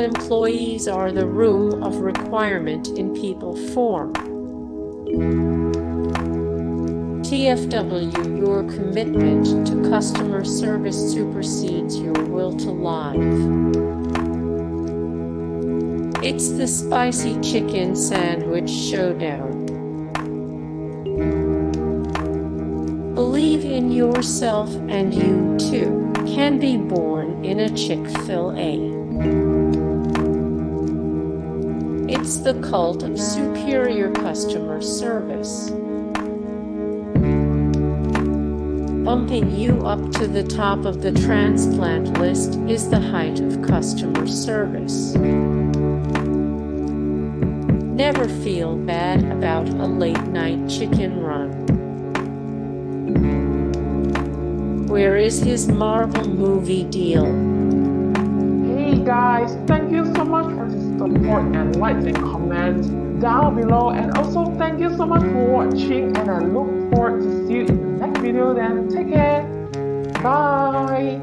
employees are the room of requirement in people form. TFW, your commitment to customer service supersedes your will to live. It's the spicy chicken sandwich showdown. Believe in yourself and you too can be born in a Chick-fil-A. It's the cult of superior customer service, bumping you up to the top of the Transplant list is the height of customer service. Never feel bad about a late-night chicken run. Where is his Marvel movie deal? Hey guys, thank you so much for the support and likes and comments down below, and also thank you so much for watching, and I look forward to see you in the next video. Then take care, bye.